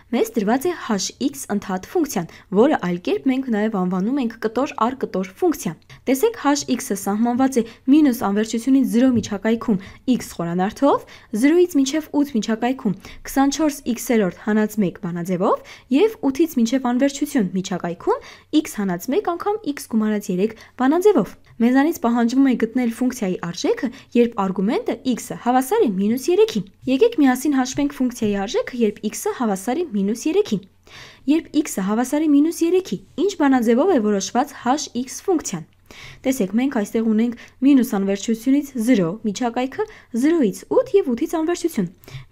Մեզ դրված է hx ընդհատ ֆունկցիան, որը այլ կերպ մենք նաև անվանում ենք կտոր առ կտոր ֆունկցիա։ Տեսեք, hx-ը սահմանված է մինուս անվերջությունից 0 միջակայքում x խորանարդով, 0-ից մինչև 8 միջակայքում 24x-րդ հանած 1 բանաձևով և 8-ից մինչև անվերջություն միջակայքում x հանած 1 անգամ x գումարած 3 բանաձևով։ Մեզանից պահանջվում է գտնել ֆունկցիայի արժեքը, երբ արգումենտը x-ը հավասար է -3-ին։ Եկեք միասին հաշվենք ֆունկցիայի արժեքը, երբ x-ը հավասար է -3-ին։ Երբ x-ը հավասար է -3-ի, ինչ բանաձևով է որոշված hx ֆունկցիան։ Տեսեք, մենք այստեղ ունենք մինուս անվերջությունից 0 միջակայքը, 0-ից 8 և 8-ից անվերջություն։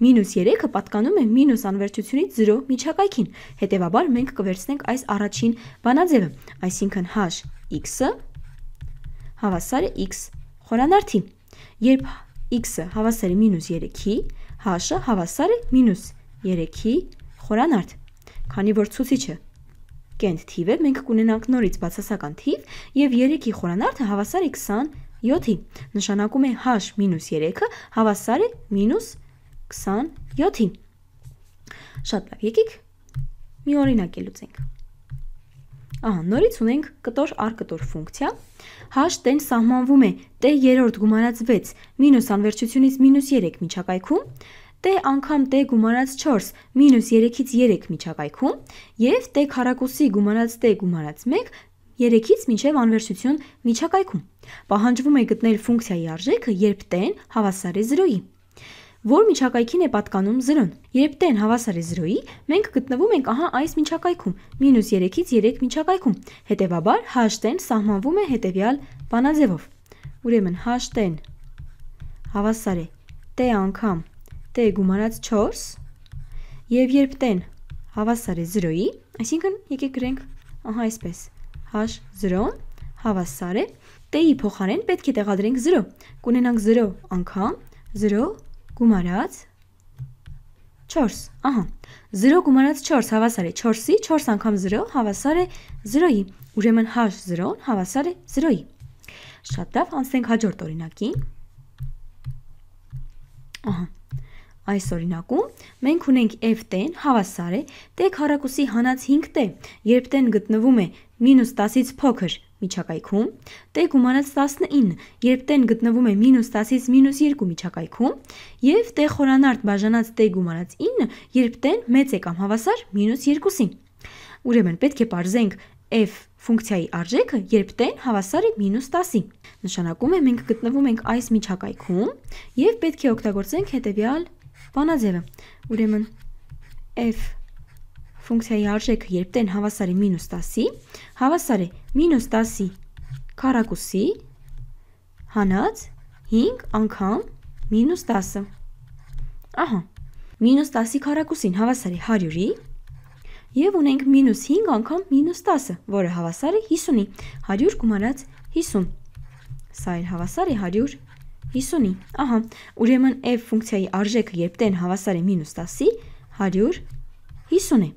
-3-ը պատկանում է մինուս անվերջությունից 0 միջակայքին, հետևաբար մենք կվերցնենք այս առաջին բանաձևը, այսինքն hx-ը հավասար է x խորանարդի։ Երբ x-ը հավասար է -3-ի, h-ը հավասար է -3-ի խորանարդ։ Քանի որ ցուցիչը կենտ թիվ է, մենք կունենանք նորից բացասական թիվ և 3-ի խորանարդը հավասար է 27-ի։ Նշանակում է h-3-ը հավասար է -27-ի։ Շատ լավ, եկեք մի օրինակ լուծենք։ Նորից ունենք կտոր առ կտոր ֆունկցիա, h-ն սահմանվում է t-րդ գումարած 6 մինուս անվերջությունից -3 միջակայքում, t անգամ t գումարած 4 մինուս 3-ից 3 միջակայքում և t քառակուսի գումարած t գումարած 1 3-ից մինչև անվերջություն միջակայքում։ Պահանջվում է գտնել ֆունկցիայի արժեքը, երբ t-ն հավասար է 0-ի։ Որ միջակայքին է պատկանում 0-ն։ Երբ t-ն հավասար է 0-ի, մենք գտնվում ենք այս միջակայքում, -3-ից 3 միջակայքում։ Հետևաբար h-ն սահմանվում է հետևյալ բանաձևով։ Ուրեմն h-ն հավասար է t անգամ t գումարած 4 և երբ t-ն հավասար է 0-ի, այսինքն եկեք գրենք այսպես, h0-ն հավասար է, t-ի փոխարեն պետք է տեղադրենք 0, կունենանք 0 անգամ 0 գումարած 4, 0 գումարած 4 հավասար է 4-ի, 4 անգամ 0 հավասար է 0-ի, ուրեմն h0-ն հավասար է 0-ի։ Շատ լավ, անցնենք հաջորդ օրինակին։ Այս օրինակում մենք ունենք f-ն հավասար է t քառակուսի հանած 5t, երբ t-ն գտնվում է -10-ից փոքր միջակայքում, t գումարած 19, երբ t-ն գտնվում է -10-ից -2 միջակայքում և t խորանարդ բաժանած t գումարած 9, երբ t-ն մեծ է կամ հավասար -2-ին։ Ուրեմն պետք է պարզենք f ֆունկցիայի արժեքը, երբ t-ն հավասար է -10-ի։ Նշանակում է մենք գտնվում ենք այս միջակայքում և պետք է օգտագործենք հետևյալ բանաձևը։ Ուրեմն f ֆունկցիայի արժեքը, երբ t-ն հավասար է -10-ի, հավասար է -10-ի քառակուսի հանած 5 անգամ -10-ը։ -10-ի քառակուսին հավասար է 100-ի և ունենք -5 անգամ -10-ը, որը հավասար է 50-ի, 100 գումարած 50։ Սա էլ հավասար է 150-ի։ Ուրեմն f ֆունկցիայի արժեքը, երբ t-ն հավասար է -10-ի, 150 է։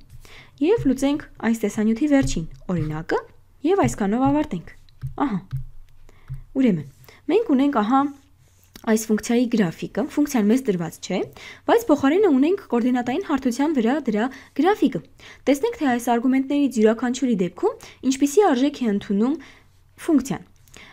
Եվ լուծենք այս տեսանյութի վերջին օրինակը և այսքանով ավարտենք։ Ուրեմն, մենք ունենք այս ֆունկցիայի գրաֆիկը, ֆունկցիան մեզ տրված չէ, բայց փոխարենը ունենք կոորդինատային հարթության վրա դրա գրաֆիկը։ Տեսնենք, թե այս արգումենտներից յուրաքանչյուրի դեպքում ինչպիսի արժեք է ընդունում ֆունկցիան։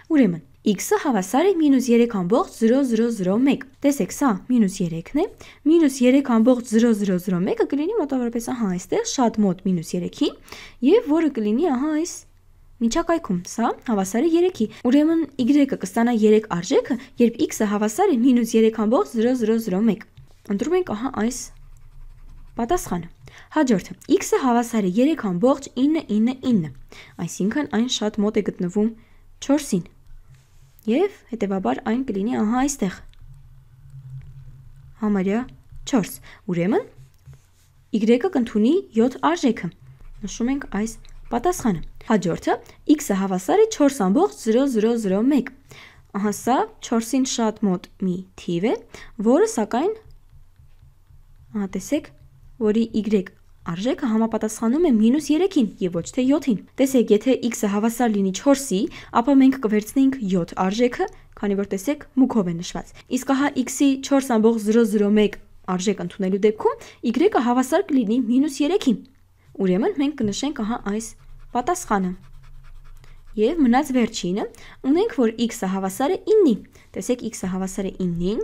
Ուրեմն, x-ը հավասար է -3,0001։ Տեսեք, սա -3-ն է, -3,0001-ը կլինի մոտավորապես այստեղ, շատ մոտ -3-ին, և որը կլինի այս միջակայքում, սա հավասար է 3-ի։ Ուրեմն y-ը կստանա 3 արժեքը, երբ x-ը հավասար է -3,0001։ Ընտրում ենք այս պատասխանը։ Հաջորդը, x-ը հավասար է 3,999, այսինքն այն շատ մոտ է գտնվում 4-ին։ Եվ հետևաբար այն կլինի այստեղ, համարյա 4։ Ուրեմն y-ը կընդունի 7 արժեքը։ Նշում ենք այս պատասխանը։ Հաջորդը, x-ը հավասար է 4,0001։ Սա 4-ին շատ մոտ մի թիվ է, որը սակայն, տեսեք, որի y արժեքը համապատասխանում է -3-ին և ոչ թե 7-ին։ Տեսեք, եթե x-ը հավասար լինի 4-ի, ապա մենք կվերցնենք 7 արժեքը, քանի որ տեսեք, մուքով է նշված։ Իսկ x-ի 4,001 արժեք ընդունելու դեպքում y-ը հավասար կլինի -3-ի։ Ուրեմն մենք կնշենք ահա այս պատասխանը։ Եվ մնաց վերջինը, ունենք, որ x-ը հավասար է 9-ի։ Տեսեք, x-ը հավասար է 9-ին,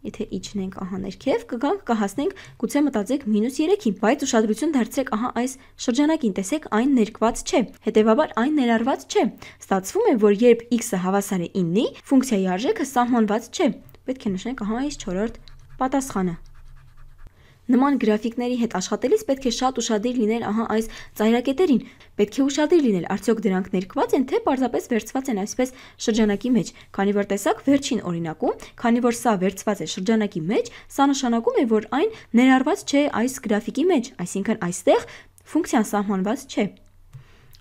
եթե իջնենք ահա ներքև, կգանք կհասնենք, գուցե մտածեք -3-ի, բայց ուշադրություն դարձրեք ահա այս շրջանակին, տեսեք, այն ներկված չէ, հետևաբար այն ներառված չէ։ Ստացվում է, որ երբ x-ը հավասար է 9-ի, ֆունկցիայի արժեքը սահմանված չէ։ Պետք է նշենք ահա այս 4-րդ պատասխանը։ Նման գրաֆիկների հետ աշխատելիս պետք է շատ ուշադիր լինել ահա այս ծայրակետերին։ Պետք է ուշադիր լինել, արդյոք դրանք ներկված են, թե պարզապես վերցված են այսպես շրջանակի մեջ։ Քանի որ տեսակ վերջին օրինակում, քանի որ սա վերցված է շրջանակի մեջ, սա նշանակում է, որ այն ներառված չէ այս գրաֆիկի մեջ, այսինքն այստեղ ֆունկցիան սահմանված չէ։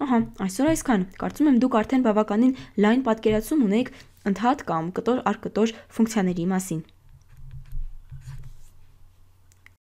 Ահա, այսօր այսքան։ Կարծում եմ դուք արդեն բավականին լայն պատկերացում ունեք ընդհատ կամ կտոր առ կտոր ֆունկցիաների մասին։